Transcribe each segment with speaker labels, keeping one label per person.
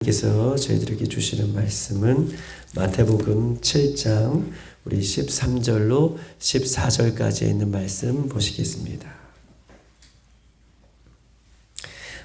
Speaker 1: 께서 저희들에게 주시는 말씀은 마태복음 7장 우리 13절로 14절까지 있는 말씀 보시겠습니다.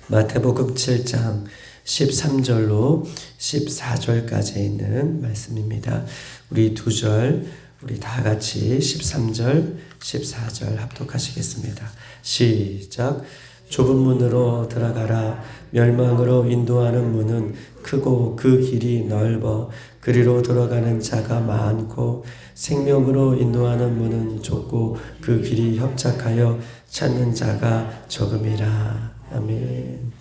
Speaker 1: 마태복음 7장 13절로 14절까지 있는 말씀입니다. 우리 두 절, 우리 다 같이 13절, 14절 합독하시겠습니다. 시작. 좁은 문으로 들어가라. 멸망으로 인도하는 문은 크고 그 길이 넓어 그리로 들어가는 자가 많고 생명으로 인도하는 문은 좁고 그 길이 협착하여 찾는 자가 적음이라. 아멘.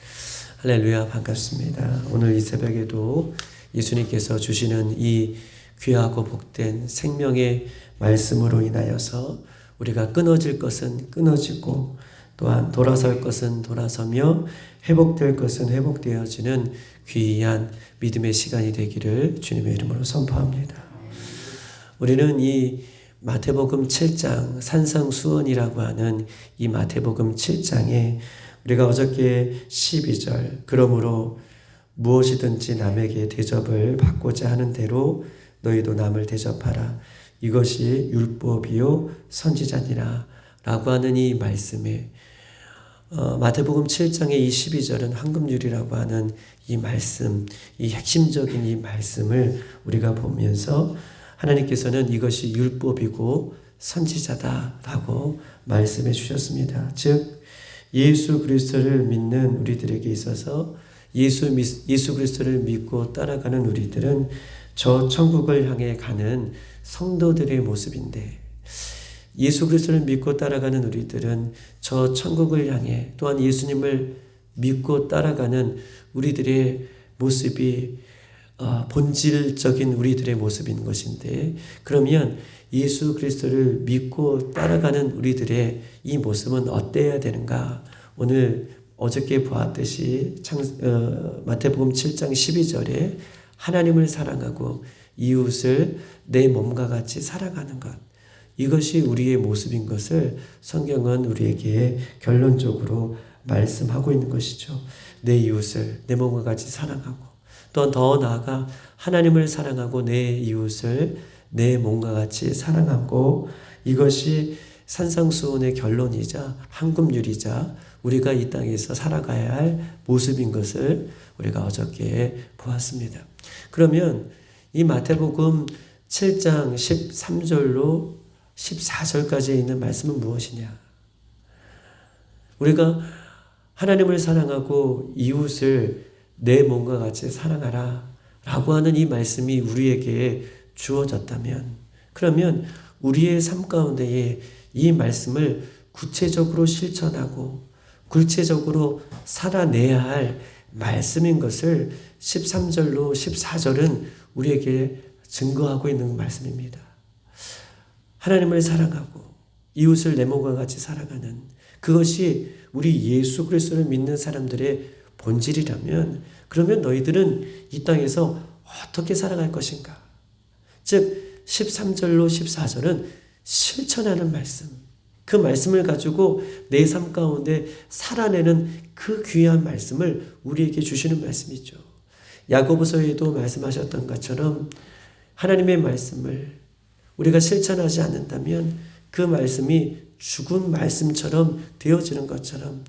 Speaker 1: 할렐루야. 반갑습니다. 오늘 이 새벽에도 예수님께서 주시는 이 귀하고 복된 생명의 말씀으로 인하여서 우리가 끊어질 것은 끊어지고 또한 돌아설 것은 돌아서며 회복될 것은 회복되어지는 귀한 믿음의 시간이 되기를 주님의 이름으로 선포합니다. 우리는 이 마태복음 7장 산상수원이라고 하는 이 마태복음 7장에 우리가 어저께 12절 그러므로 무엇이든지 남에게 대접을 받고자 하는 대로 너희도 남을 대접하라. 이것이 율법이요 선지자니라 라고 하는 이 말씀에 마태복음 7장의 이 12절은 황금률이라고 하는 이 말씀, 이 핵심적인 이 말씀을 우리가 보면서 하나님께서는 이것이 율법이고 선지자다라고 말씀해 주셨습니다. 즉 예수 그리스도를 믿는 우리들에게 있어서 예수 그리스도를 믿고 따라가는 우리들은 저 천국을 향해 가는 성도들의 모습인데 예수 그리스도를 믿고 따라가는 우리들은 저 천국을 향해 또한 예수님을 믿고 따라가는 우리들의 모습이 본질적인 우리들의 모습인 것인데 그러면 예수 그리스도를 믿고 따라가는 우리들의 이 모습은 어때야 되는가? 오늘 어저께 보았듯이 마태복음 7장 12절에 하나님을 사랑하고 이웃을 내 몸과 같이 사랑하는 것, 이것이 우리의 모습인 것을 성경은 우리에게 결론적으로 말씀하고 있는 것이죠. 내 이웃을 내 몸과 같이 사랑하고 또한 더 나아가 하나님을 사랑하고 내 이웃을 내 몸과 같이 사랑하고 이것이 산상수훈의 결론이자 황금률이자 우리가 이 땅에서 살아가야 할 모습인 것을 우리가 어저께 보았습니다. 그러면 이 마태복음 7장 13절로 14절까지 있는 말씀은 무엇이냐? 우리가 하나님을 사랑하고 이웃을 내 몸과 같이 사랑하라 라고 하는 이 말씀이 우리에게 주어졌다면 그러면 우리의 삶 가운데에 이 말씀을 구체적으로 실천하고 구체적으로 살아내야 할 말씀인 것을 13절로 14절은 우리에게 증거하고 있는 말씀입니다. 하나님을 사랑하고 이웃을 내 몸과 같이 살아가는 그것이 우리 예수 그리스도를 믿는 사람들의 본질이라면 그러면 너희들은 이 땅에서 어떻게 살아갈 것인가? 즉 13절로 14절은 실천하는 말씀, 그 말씀을 가지고 내 삶 가운데 살아내는 그 귀한 말씀을 우리에게 주시는 말씀이죠. 야고보서에도 말씀하셨던 것처럼 하나님의 말씀을 우리가 실천하지 않는다면 그 말씀이 죽은 말씀처럼 되어지는 것처럼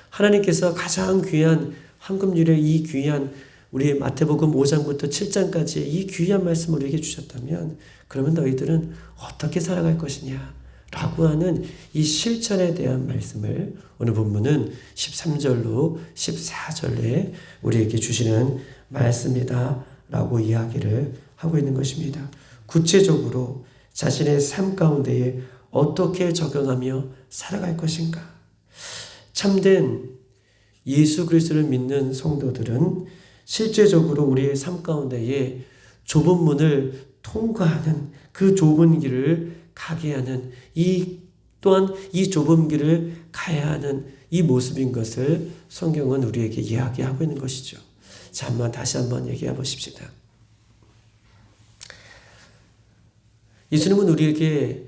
Speaker 1: 하나님께서 가장 귀한 황금률의 이 귀한 우리 마태복음 5장부터 7장까지의 이 귀한 말씀을 우리에게 주셨다면 그러면 너희들은 어떻게 살아갈 것이냐 라고 하는 이 실천에 대한 말씀을 오늘 본문은 13절로 14절에 우리에게 주시는 말씀이다 라고 이야기를 하고 있는 것입니다. 구체적으로 자신의 삶 가운데에 어떻게 적용하며 살아갈 것인가? 참된 예수 그리스도를 믿는 성도들은 실제적으로 우리의 삶 가운데에 좁은 문을 통과하는 그 좁은 길을 가게 하는 또한 이 좁은 길을 가야 하는 이 모습인 것을 성경은 우리에게 이야기하고 있는 것이죠. 자, 다시 한번 얘기해 보십시다. 예수님은 우리에게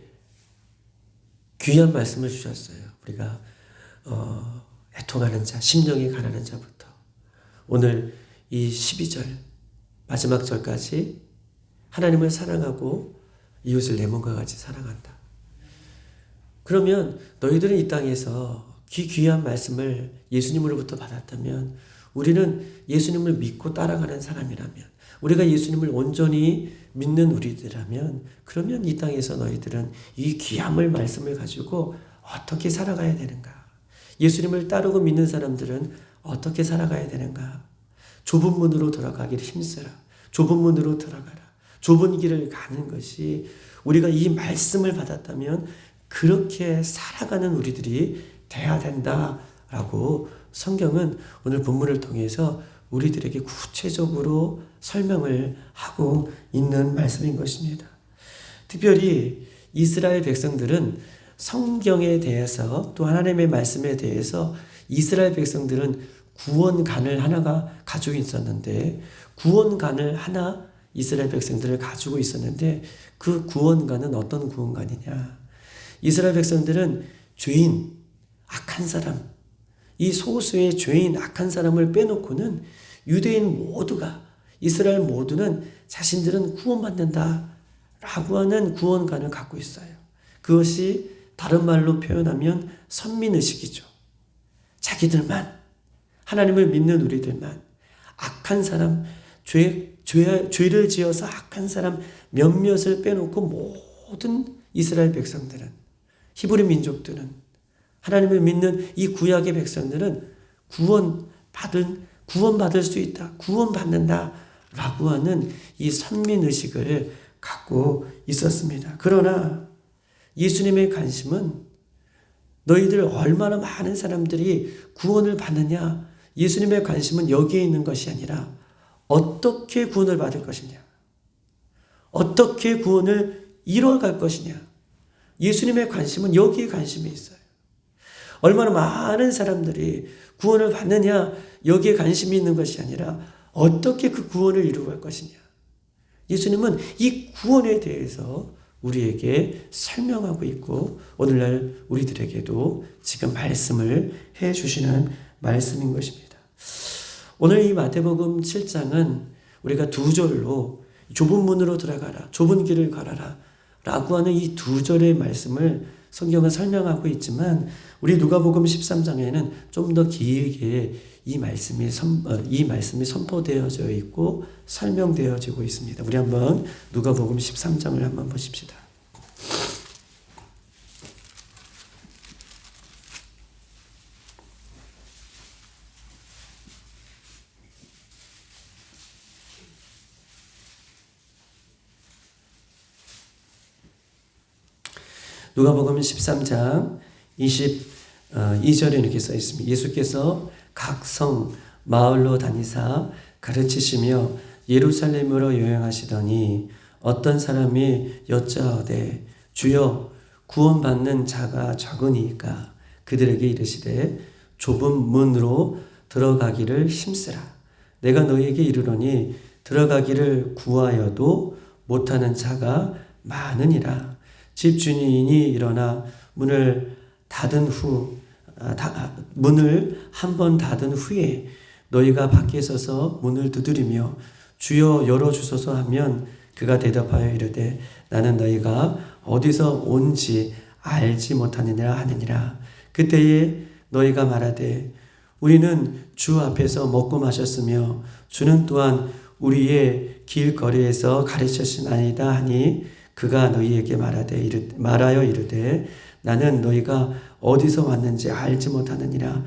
Speaker 1: 귀한 말씀을 주셨어요. 우리가 애통하는 자, 심령이 가난한 자부터 오늘 이 12절 마지막 절까지 하나님을 사랑하고 이웃을 내 몸과 같이 사랑한다. 그러면 너희들은 이 땅에서 귀한 말씀을 예수님으로부터 받았다면, 우리는 예수님을 믿고 따라가는 사람이라면, 우리가 예수님을 온전히 믿는 우리들이라면, 그러면 이 땅에서 너희들은 이 귀함을 말씀을 가지고 어떻게 살아가야 되는가? 예수님을 따르고 믿는 사람들은 어떻게 살아가야 되는가? 좁은 문으로 들어가기를 힘쓰라. 좁은 문으로 들어가라. 좁은 길을 가는 것이, 우리가 이 말씀을 받았다면 그렇게 살아가는 우리들이 돼야 된다라고 성경은 오늘 본문을 통해서 우리들에게 구체적으로 설명을 하고 있는 말씀인 것입니다. 특별히 이스라엘 백성들은 성경에 대해서, 또 하나님의 말씀에 대해서 이스라엘 백성들은 구원관을 하나가 가지고 있었는데, 구원관을 하나 이스라엘 백성들을 가지고 있었는데, 그 구원관은 어떤 구원관이냐? 이스라엘 백성들은 죄인, 악한 사람, 이 소수의 죄인, 악한 사람을 빼놓고는 유대인 모두가, 이스라엘 모두는 자신들은 구원받는다라고 하는 구원관을 갖고 있어요. 그것이 다른 말로 표현하면 선민의식이죠. 자기들만, 하나님을 믿는 우리들만, 악한 사람, 죄를 지어서 악한 사람 몇몇을 빼놓고 모든 이스라엘 백성들은, 히브리 민족들은, 하나님을 믿는 이 구약의 백성들은 구원받을 수 있다, 구원받는다 라고 하는 이 선민의식을 갖고 있었습니다. 그러나 예수님의 관심은 너희들 얼마나 많은 사람들이 구원을 받느냐, 예수님의 관심은 여기에 있는 것이 아니라 어떻게 구원을 받을 것이냐, 어떻게 구원을 이뤄갈 것이냐. 예수님의 관심은 여기에 관심이 있어요. 얼마나 많은 사람들이 구원을 받느냐, 여기에 관심이 있는 것이 아니라 어떻게 그 구원을 이루어갈 것이냐. 예수님은 이 구원에 대해서 우리에게 설명하고 있고, 오늘날 우리들에게도 지금 말씀을 해 주시는 말씀인 것입니다. 오늘 이 마태복음 7장은 우리가 두 절로 좁은 문으로 들어가라, 좁은 길을 걸어라 라고 하는 이 두 절의 말씀을 성경은 설명하고 있지만, 우리 누가복음 13장에는 좀 더 길게 이 말씀이 선포되어져 있고 설명되어지고 있습니다. 우리 한번 누가복음 13장을 한번 보십시다. 누가복음 13장 22절에 이렇게 써 있습니다. 예수께서 각 성 마을로 다니사 가르치시며 예루살렘으로 여행하시더니 어떤 사람이 여짜오되 주여 구원받는 자가 적으니까 그들에게 이르시되 좁은 문으로 들어가기를 힘쓰라. 내가 너희에게 이르노니 들어가기를 구하여도 못하는 자가 많으니라. 집 주인이 일어나 문을 한 번 닫은 후에 너희가 밖에 서서 문을 두드리며 주여 열어주소서 하면 그가 대답하여 이르되 나는 너희가 어디서 온지 알지 못하느니라 하느니라. 그때에 너희가 말하되 우리는 주 앞에서 먹고 마셨으며 주는 또한 우리의 길거리에서 가르치시나이다 하니 그가 너희에게 말하여 이르되 나는 너희가 어디서 왔는지 알지 못하느니라.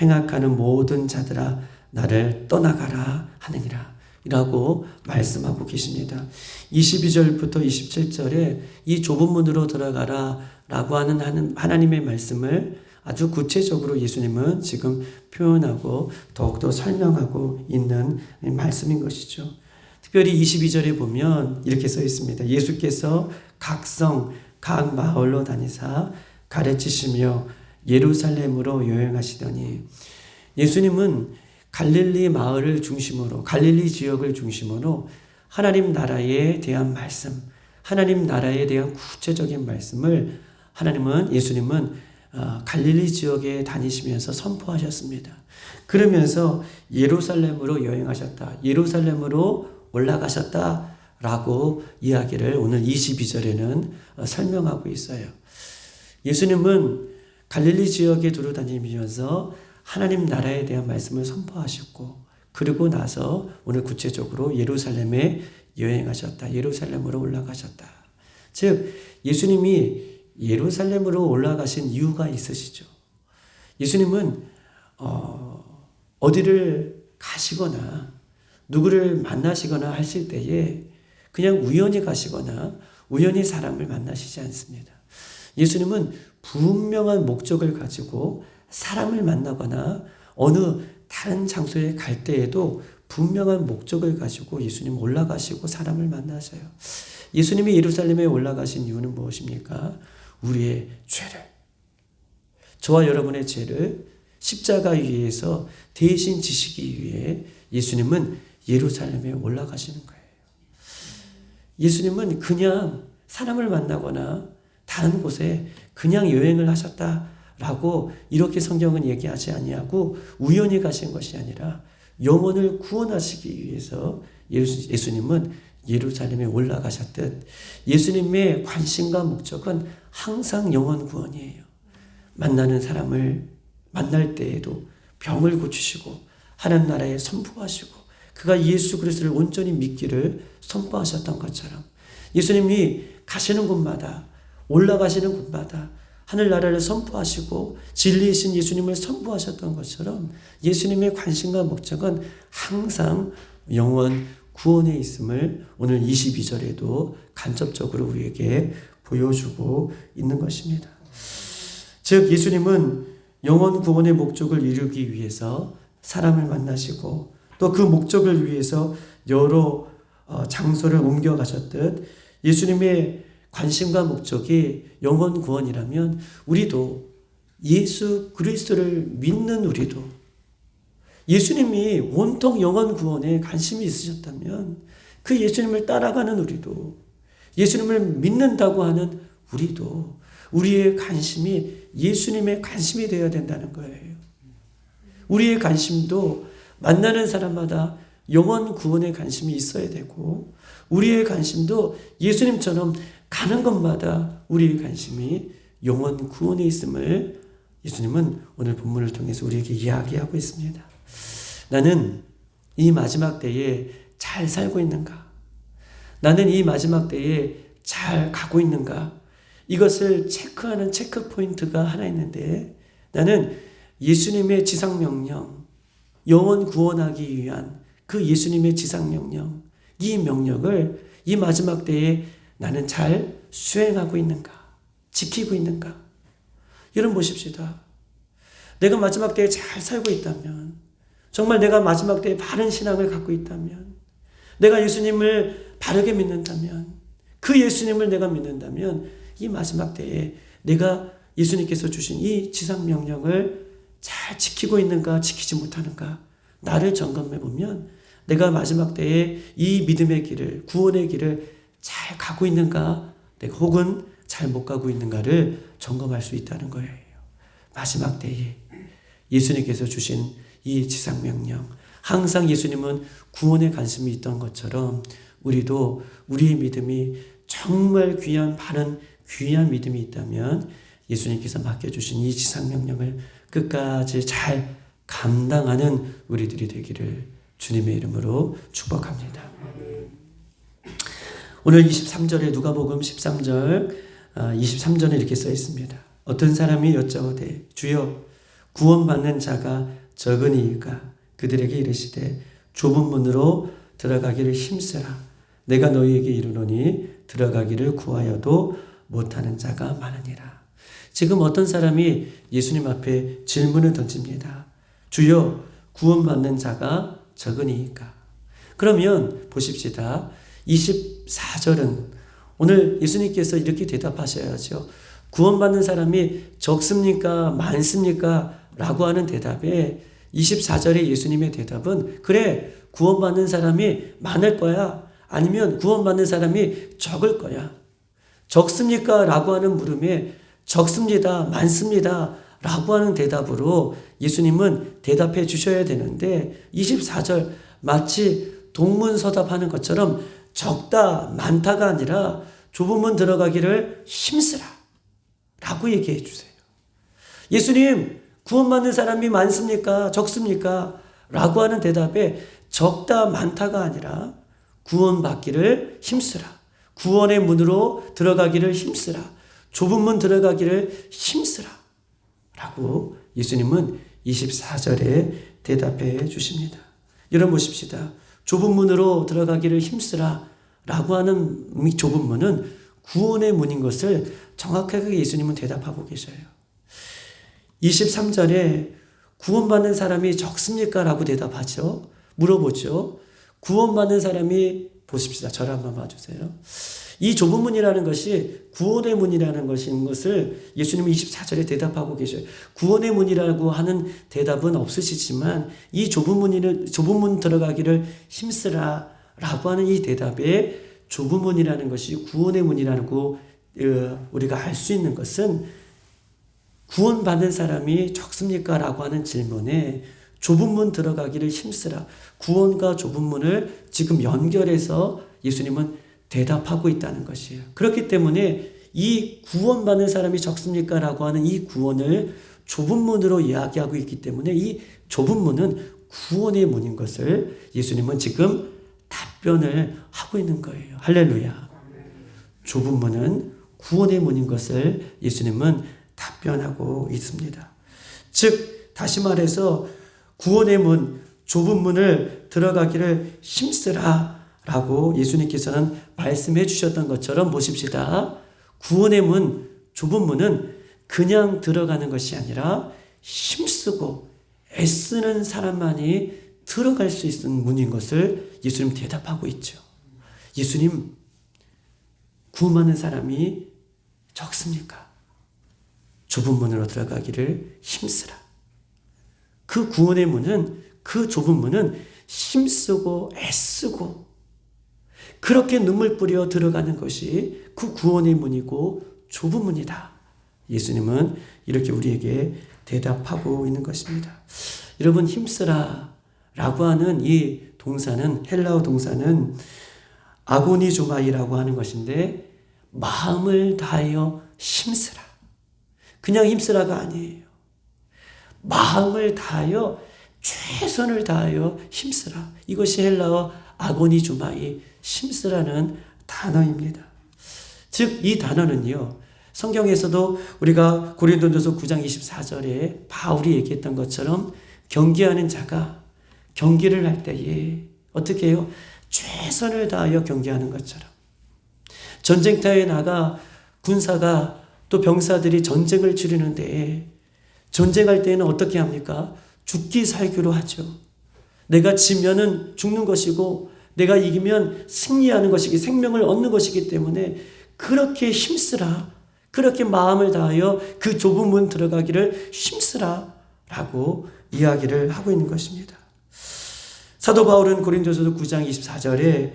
Speaker 1: 행악하는 모든 자들아 나를 떠나가라 하느니라 라고 말씀하고 계십니다. 22절부터 27절에 이 좁은 문으로 들어가라 라고 하는 하나님의 말씀을 아주 구체적으로 예수님은 지금 표현하고 더욱더 설명하고 있는 말씀인 것이죠. 특별히 22절에 보면 이렇게 써 있습니다. 예수께서 각 성, 각 마을로 다니사 가르치시며 예루살렘으로 여행하시더니, 예수님은 갈릴리 마을을 중심으로, 갈릴리 지역을 중심으로 하나님 나라에 대한 말씀, 하나님 나라에 대한 구체적인 말씀을 예수님은 갈릴리 지역에 다니시면서 선포하셨습니다. 그러면서 예루살렘으로 여행하셨다. 예루살렘으로 올라가셨다라고 이야기를 오늘 22절에는 설명하고 있어요. 예수님은 갈릴리 지역에 두루 다니면서 하나님 나라에 대한 말씀을 선포하셨고, 그리고 나서 오늘 구체적으로 예루살렘에 여행하셨다. 예루살렘으로 올라가셨다. 즉 예수님이 예루살렘으로 올라가신 이유가 있으시죠. 예수님은 어디를 가시거나 누구를 만나시거나 하실 때에 그냥 우연히 가시거나 우연히 사람을 만나시지 않습니다. 예수님은 분명한 목적을 가지고 사람을 만나거나 어느 다른 장소에 갈 때에도 분명한 목적을 가지고 예수님 올라가시고 사람을 만나세요. 예수님이 예루살렘에 올라가신 이유는 무엇입니까? 우리의 죄를, 저와 여러분의 죄를 십자가 위에서 대신 지시기 위해 예수님은 예루살렘에 올라가시는 거예요. 예수님은 그냥 사람을 만나거나 다른 곳에 그냥 여행을 하셨다라고 이렇게 성경은 얘기하지 아니하고 우연히 가신 것이 아니라 영혼을 구원하시기 위해서 예수님은 예루살렘에 올라가셨듯 예수님의 관심과 목적은 항상 영혼 구원이에요. 만나는 사람을 만날 때에도 병을 고치시고 하나님 나라에 선포하시고 그가 예수 그리스도를 온전히 믿기를 선포하셨던 것처럼 예수님이 가시는 곳마다 올라가시는 곳마다 하늘나라를 선포하시고 진리이신 예수님을 선포하셨던 것처럼 예수님의 관심과 목적은 항상 영원 구원에 있음을 오늘 22절에도 간접적으로 우리에게 보여주고 있는 것입니다. 즉 예수님은 영원 구원의 목적을 이루기 위해서 사람을 만나시고 또 그 목적을 위해서 여러 장소를 옮겨가셨듯 예수님의 관심과 목적이 영원 구원이라면 우리도 예수 그리스도를 믿는 우리도 예수님이 온통 영원 구원에 관심이 있으셨다면 그 예수님을 따라가는 우리도 예수님을 믿는다고 하는 우리도 우리의 관심이 예수님의 관심이 되어야 된다는 거예요. 우리의 관심도 만나는 사람마다 영원 구원에 관심이 있어야 되고 우리의 관심도 예수님처럼 가는 곳마다 우리의 관심이 영원 구원에 있음을 예수님은 오늘 본문을 통해서 우리에게 이야기하고 있습니다. 나는 이 마지막 때에 잘 살고 있는가? 나는 이 마지막 때에 잘 가고 있는가? 이것을 체크하는 체크 포인트가 하나 있는데 나는 예수님의 지상명령, 영원 구원하기 위한 그 예수님의 지상명령, 이 명령을 이 마지막 때에 나는 잘 수행하고 있는가? 지키고 있는가? 여러분 보십시다. 내가 마지막 때에 잘 살고 있다면, 정말 내가 마지막 때에 바른 신앙을 갖고 있다면, 내가 예수님을 바르게 믿는다면, 그 예수님을 내가 믿는다면 이 마지막 때에 내가 예수님께서 주신 이 지상명령을 잘 지키고 있는가 지키지 못하는가 나를 점검해 보면 내가 마지막 때에 이 믿음의 길을 구원의 길을 잘 가고 있는가 내가 혹은 잘 못 가고 있는가를 점검할 수 있다는 거예요. 마지막 때에 예수님께서 주신 이 지상명령 항상 예수님은 구원에 관심이 있던 것처럼 우리도 우리의 믿음이 정말 귀한 바른 귀한 믿음이 있다면 예수님께서 맡겨주신 이 지상명령을 끝까지 잘 감당하는 우리들이 되기를 주님의 이름으로 축복합니다. 오늘 23절에 누가복음 13절 23절에 이렇게 써 있습니다. 어떤 사람이 여짜오되 주여 구원받는 자가 적으니이까 그들에게 이르시되 좁은 문으로 들어가기를 힘쓰라 내가 너희에게 이르노니 들어가기를 구하여도 못하는 자가 많으니라. 지금 어떤 사람이 예수님 앞에 질문을 던집니다. 주여 구원받는 자가 적으니이까. 그러면 보십시다. 24절은 오늘 예수님께서 이렇게 대답하셔야죠. 구원받는 사람이 적습니까? 많습니까? 라고 하는 대답에 24절의 예수님의 대답은 그래 구원받는 사람이 많을 거야. 아니면 구원받는 사람이 적을 거야. 적습니까? 라고 하는 물음에 적습니다. 많습니다. 라고 하는 대답으로 예수님은 대답해 주셔야 되는데 24절 마치 동문서답하는 것처럼 적다, 많다가 아니라 좁은 문 들어가기를 힘쓰라 라고 얘기해 주세요. 예수님, 구원받는 사람이 많습니까? 적습니까? 라고 하는 대답에 적다, 많다가 아니라 구원받기를 힘쓰라. 구원의 문으로 들어가기를 힘쓰라. 좁은 문 들어가기를 힘쓰라. 라고 예수님은 24절에 대답해 주십니다. 여러분 보십시다. 좁은 문으로 들어가기를 힘쓰라 라고 하는 이 좁은 문은 구원의 문인 것을 정확하게 예수님은 대답하고 계셔요. 23절에 구원받는 사람이 적습니까? 라고 대답하죠. 물어보죠. 구원받는 사람이 보십시다. 저를 한번 봐주세요. 이 좁은 문이라는 것이 구원의 문이라는 것을 예수님은 24절에 대답하고 계셔요. 구원의 문이라고 하는 대답은 없으시지만 이 좁은 문 들어가기를 힘쓰라 라고 하는 이 대답에 좁은 문이라는 것이 구원의 문이라고 우리가 알 수 있는 것은 구원받는 사람이 적습니까? 라고 하는 질문에 좁은 문 들어가기를 힘쓰라. 구원과 좁은 문을 지금 연결해서 예수님은 대답하고 있다는 것이에요. 그렇기 때문에 이 구원받는 사람이 적습니까? 라고 하는 이 구원을 좁은 문으로 이야기하고 있기 때문에 이 좁은 문은 구원의 문인 것을 예수님은 지금 답변을 하고 있는 거예요. 할렐루야. 좁은 문은 구원의 문인 것을 예수님은 답변하고 있습니다. 즉 다시 말해서 구원의 문, 좁은 문을 들어가기를 힘쓰라 라고 예수님께서는 말씀해 주셨던 것처럼 보십시다. 구원의 문, 좁은 문은 그냥 들어가는 것이 아니라 힘쓰고 애쓰는 사람만이 들어갈 수 있는 문인 것을 예수님 대답하고 있죠. 예수님, 구원받는 사람이 적습니까? 좁은 문으로 들어가기를 힘쓰라. 그 구원의 문은, 그 좁은 문은 힘쓰고 애쓰고 그렇게 눈물 뿌려 들어가는 것이 그 구원의 문이고 좁은 문이다. 예수님은 이렇게 우리에게 대답하고 있는 것입니다. 여러분, 힘쓰라 라고 하는 이 동사는, 헬라어 동사는 아고니조마이라고 하는 것인데 마음을 다하여 힘쓰라. 그냥 힘쓰라가 아니에요. 마음을 다하여 최선을 다하여 힘쓰라. 이것이 헬라어 아고니조마이, 힘쓰라는 단어입니다. 즉 이 단어는요, 성경에서도 우리가 고린도전서 9장 24절에 바울이 얘기했던 것처럼 경기하는 자가 경기를 할 때에 어떻게 해요? 최선을 다하여 경기하는 것처럼. 전쟁터에 나가 군사가 또 병사들이 전쟁을 치르는데 전쟁할 때는 어떻게 합니까? 죽기 살기로 하죠. 내가 지면은 죽는 것이고 내가 이기면 승리하는 것이기, 생명을 얻는 것이기 때문에 그렇게 힘쓰라. 그렇게 마음을 다하여 그 좁은 문 들어가기를 힘쓰라 라고 이야기를 하고 있는 것입니다. 사도 바울은 고린도전서 9장 24절에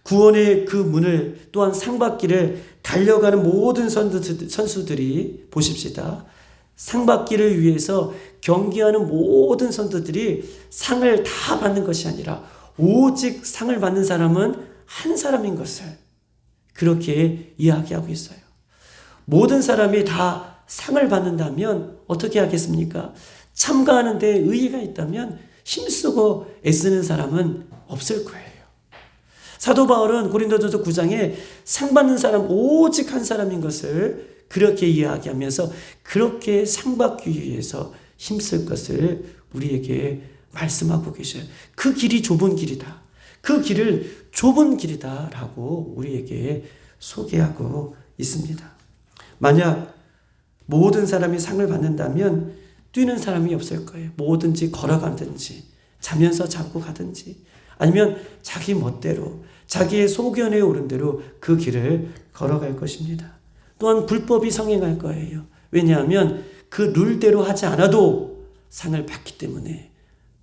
Speaker 1: 구원의 그 문을 또한 상받기를 달려가는 모든 선수들이 보십시다. 상받기를 위해서 경기하는 모든 선수들이 상을 다 받는 것이 아니라 오직 상을 받는 사람은 한 사람인 것을 그렇게 이야기하고 있어요. 모든 사람이 다 상을 받는다면 어떻게 하겠습니까? 참가하는 데 의의가 있다면 힘쓰고 애쓰는 사람은 없을 거예요. 사도 바울은 고린도전서 9장에 상 받는 사람 오직 한 사람인 것을 그렇게 이야기하면서 그렇게 상 받기 위해서 힘쓸 것을 우리에게 말씀하고 계셔요. 그 길이 좁은 길이다. 그 길을 좁은 길이다 라고 우리에게 소개하고 있습니다. 만약 모든 사람이 상을 받는다면 뛰는 사람이 없을 거예요. 뭐든지 걸어가든지 자면서 자고 가든지 아니면 자기 멋대로 자기의 소견에 오른 대로 그 길을 걸어갈 것입니다. 또한 불법이 성행할 거예요. 왜냐하면 그 룰대로 하지 않아도 상을 받기 때문에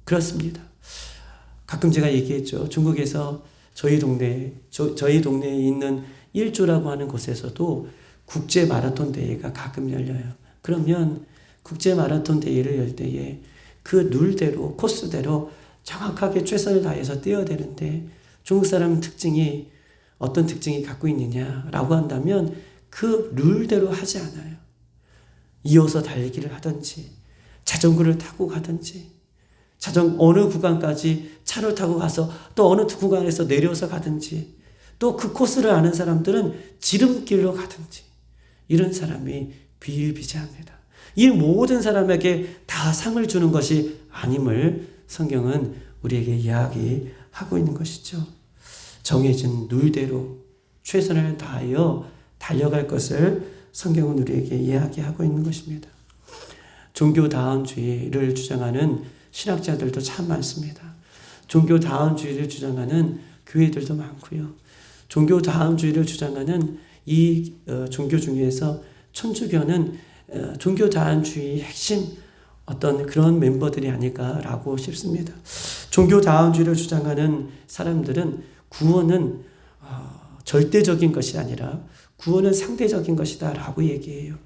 Speaker 1: 그렇습니다. 가끔 제가 얘기했죠. 중국에서 저희 동네에 있는 일조라고 하는 곳에서도 국제 마라톤 대회가 가끔 열려요. 그러면 국제 마라톤 대회를 열 때에 그 룰대로 코스대로 정확하게 최선을 다해서 뛰어야 되는데 중국 사람 특징이 어떤 특징이 갖고 있느냐라고 한다면 그 룰대로 하지 않아요. 이어서 달리기를 하든지 자전거를 타고 가든지 어느 구간까지 차를 타고 가서 또 어느 구간에서 내려서 가든지 또 그 코스를 아는 사람들은 지름길로 가든지 이런 사람이 비일비재합니다. 이 모든 사람에게 다 상을 주는 것이 아님을 성경은 우리에게 이야기하고 있는 것이죠. 정해진 룰대로 최선을 다하여 달려갈 것을 성경은 우리에게 이야기하고 있는 것입니다. 종교다원주의를 주장하는 신학자들도 참 많습니다. 종교다원주의를 주장하는 교회들도 많고요. 종교다원주의를 주장하는 이 종교 중에서 천주교는 종교다원주의의 핵심 어떤 그런 멤버들이 아닐까라고 싶습니다. 종교다원주의를 주장하는 사람들은 구원은 절대적인 것이 아니라 구원은 상대적인 것이다 라고 얘기해요.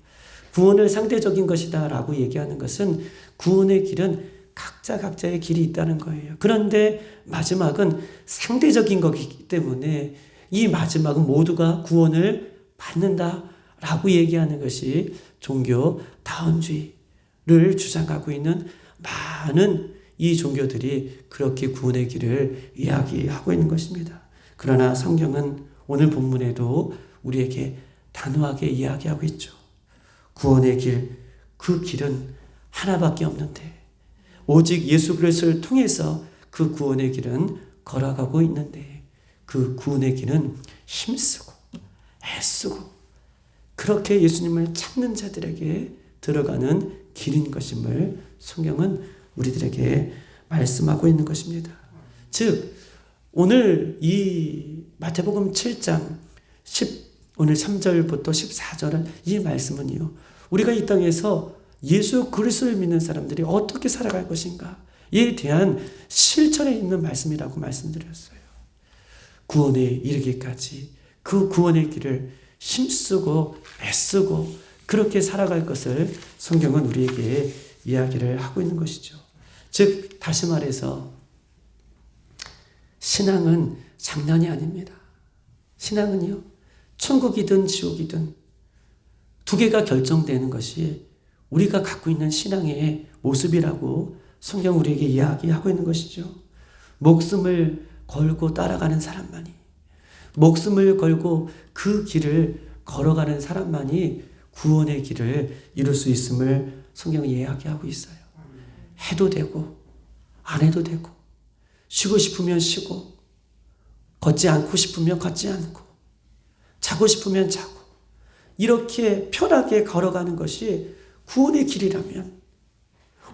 Speaker 1: 구원을 상대적인 것이다 라고 얘기하는 것은 구원의 길은 각자의 길이 있다는 거예요. 그런데 마지막은 상대적인 거기 때문에 이 마지막은 모두가 구원을 받는다 라고 얘기하는 것이 종교다원주의를 주장하고 있는 많은 이 종교들이 그렇게 구원의 길을 이야기하고 있는 것입니다. 그러나 성경은 오늘 본문에도 우리에게 단호하게 이야기하고 있죠. 구원의 길, 그 길은 하나밖에 없는데 오직 예수 그리스도를 통해서 그 구원의 길은 걸어가고 있는데 그 구원의 길은 힘쓰고 애쓰고 그렇게 예수님을 찾는 자들에게 들어가는 길인 것임을 성경은 우리들에게 말씀하고 있는 것입니다. 즉 오늘 이 마태복음 7장 오늘 3절부터 14절은 이 말씀은요. 우리가 이 땅에서 예수 그리스도를 믿는 사람들이 어떻게 살아갈 것인가에 대한 실천에 있는 말씀이라고 말씀드렸어요. 구원에 이르기까지 그 구원의 길을 힘쓰고 애쓰고 그렇게 살아갈 것을 성경은 우리에게 이야기를 하고 있는 것이죠. 즉 다시 말해서 신앙은 장난이 아닙니다. 신앙은요. 천국이든 지옥이든 두 개가 결정되는 것이 우리가 갖고 있는 신앙의 모습이라고 성경 우리에게 이야기하고 있는 것이죠. 목숨을 걸고 따라가는 사람만이 목숨을 걸고 그 길을 걸어가는 사람만이 구원의 길을 이룰 수 있음을 성경이 이야기하고 있어요. 해도 되고 안 해도 되고 쉬고 싶으면 쉬고 걷지 않고 싶으면 걷지 않고 자고 싶으면 자고 이렇게 편하게 걸어가는 것이 구원의 길이라면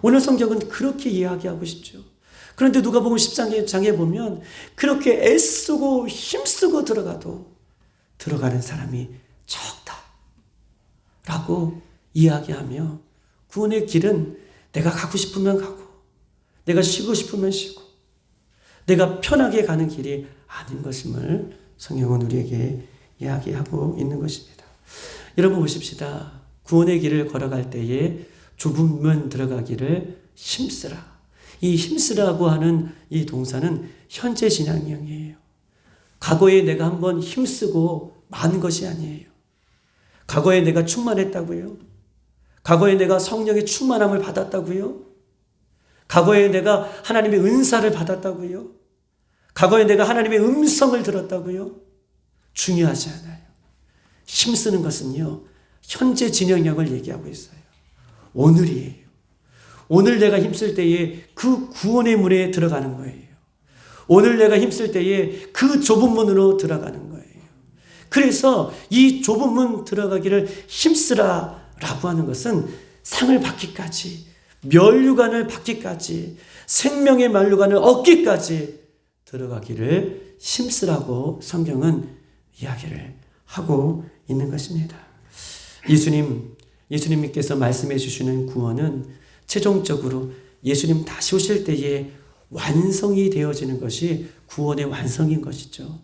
Speaker 1: 오늘 성경은 그렇게 이야기하고 싶죠. 그런데 누가복음 10장에 보면 그렇게 애쓰고 힘쓰고 들어가도 들어가는 사람이 적다 라고 이야기하며 구원의 길은 내가 가고 싶으면 가고 내가 쉬고 싶으면 쉬고 내가 편하게 가는 길이 아닌 것임을 성경은 우리에게 이야기하고 있는 것입니다. 여러분 보십시다. 구원의 길을 걸어갈 때에 좁은 문 들어가기를 힘쓰라. 이 힘쓰라고 하는 이 동사는 현재 진행형이에요. 과거에 내가 한번 힘쓰고 만 것이 아니에요. 과거에 내가 충만했다고요? 과거에 내가 성령의 충만함을 받았다고요? 과거에 내가 하나님의 은사를 받았다고요? 과거에 내가 하나님의 음성을 들었다고요? 중요하지 않아요. 힘쓰는 것은요. 현재 진행형을 얘기하고 있어요. 오늘이에요. 오늘 내가 힘쓸 때에 그 구원의 문에 들어가는 거예요. 오늘 내가 힘쓸 때에 그 좁은 문으로 들어가는 거예요. 그래서 이 좁은 문 들어가기를 힘쓰라 라고 하는 것은 상을 받기까지 면류관을 받기까지 생명의 만류관을 얻기까지 들어가기를 힘쓰라고 성경은 이야기를 하고 있는 것입니다. 예수님께서 말씀해 주시는 구원은 최종적으로 예수님 다시 오실 때에 완성이 되어지는 것이 구원의 완성인 것이죠.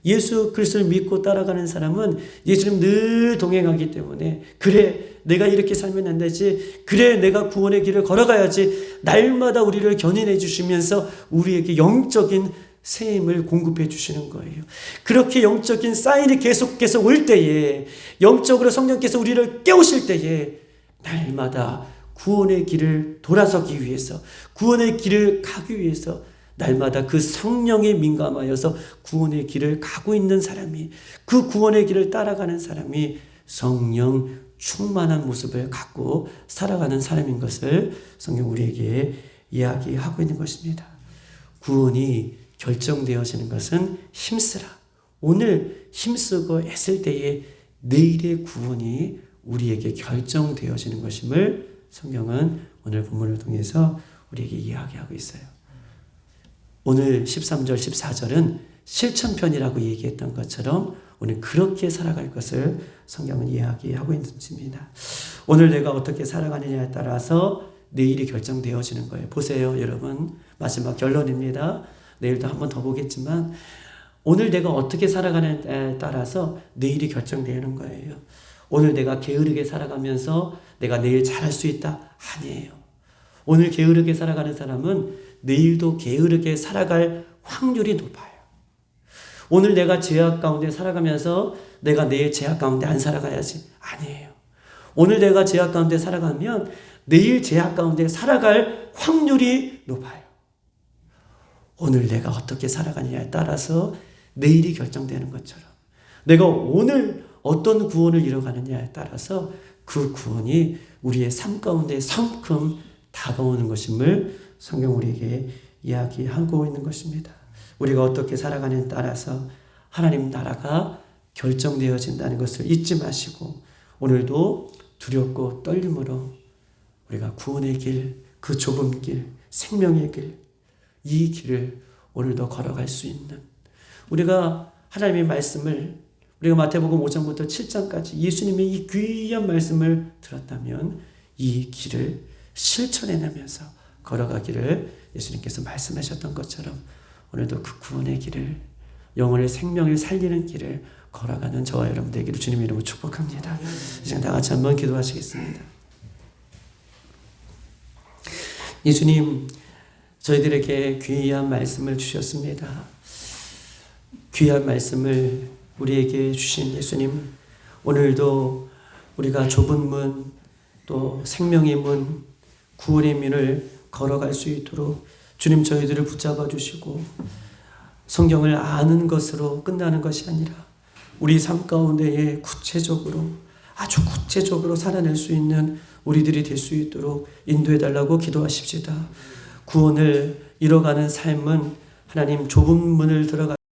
Speaker 1: 예수 그리스도를 믿고 따라가는 사람은 예수님 늘 동행하기 때문에 그래 내가 이렇게 살면 안 되지, 그래 내가 구원의 길을 걸어가야지, 날마다 우리를 견인해 주시면서 우리에게 영적인 새 힘을 공급해 주시는 거예요. 그렇게 영적인 사인이 계속해서 올 때에, 영적으로 성령께서 우리를 깨우실 때에 날마다 구원의 길을 돌아서기 위해서, 구원의 길을 가기 위해서 날마다 그 성령에 민감하여서 구원의 길을 가고 있는 사람이, 그 구원의 길을 따라가는 사람이 성령 충만한 모습을 갖고 살아가는 사람인 것을 성경 우리에게 이야기하고 있는 것입니다. 구원이 결정되어지는 것은 힘쓰라. 오늘 힘쓰고 애쓸 때에 내일의 구원이 우리에게 결정되어지는 것임을 성경은 오늘 본문을 통해서 우리에게 이야기하고 있어요. 오늘 13절, 14절은 실천편이라고 얘기했던 것처럼 오늘 그렇게 살아갈 것을 성경은 이야기하고 있는 것입니다. 오늘 내가 어떻게 살아가느냐에 따라서 내일이 결정되어지는 거예요. 보세요, 여러분. 마지막 결론입니다. 내일도 한 번 더 보겠지만 오늘 내가 어떻게 살아가느냐에 따라서 내일이 결정되는 거예요. 오늘 내가 게으르게 살아가면서 내가 내일 잘할 수 있다? 아니에요. 오늘 게으르게 살아가는 사람은 내일도 게으르게 살아갈 확률이 높아요. 오늘 내가 죄악 가운데 살아가면서 내가 내일 죄악 가운데 안 살아가야지? 아니에요. 오늘 내가 죄악 가운데 살아가면 내일 죄악 가운데 살아갈 확률이 높아요. 오늘 내가 어떻게 살아가느냐에 따라서 내일이 결정되는 것처럼 내가 오늘 어떤 구원을 이뤄가느냐에 따라서 그 구원이 우리의 삶 가운데 성큼 다가오는 것임을 성경 우리에게 이야기하고 있는 것입니다. 우리가 어떻게 살아가느냐에 따라서 하나님 나라가 결정되어진다는 것을 잊지 마시고 오늘도 두렵고 떨림으로 우리가 구원의 길, 그 좁은 길, 생명의 길, 이 길을 오늘도 걸어갈 수 있는, 우리가 하나님의 말씀을, 우리가 마태복음 5장부터 7장까지 예수님의 이 귀한 말씀을 들었다면 이 길을 실천해내면서 걸어가기를 예수님께서 말씀하셨던 것처럼 오늘도 그 구원의 길을, 영혼의 생명을 살리는 길을 걸어가는 저와 여러분 되기를 주님의 이름으로 축복합니다. 이 시간 다 같이 한번 기도하시겠습니다. 예수님, 저희들에게 귀한 말씀을 주셨습니다. 귀한 말씀을 우리에게 주신 예수님, 오늘도 우리가 좁은 문, 또 생명의 문, 구원의 문을 걸어갈 수 있도록 주님 저희들을 붙잡아 주시고 성경을 아는 것으로 끝나는 것이 아니라 우리 삶 가운데에 구체적으로, 아주 구체적으로 살아낼 수 있는 우리들이 될 수 있도록 인도해 달라고 기도하십시다. 구원을 이뤄가는 삶은 하나님 좁은 문을 들어가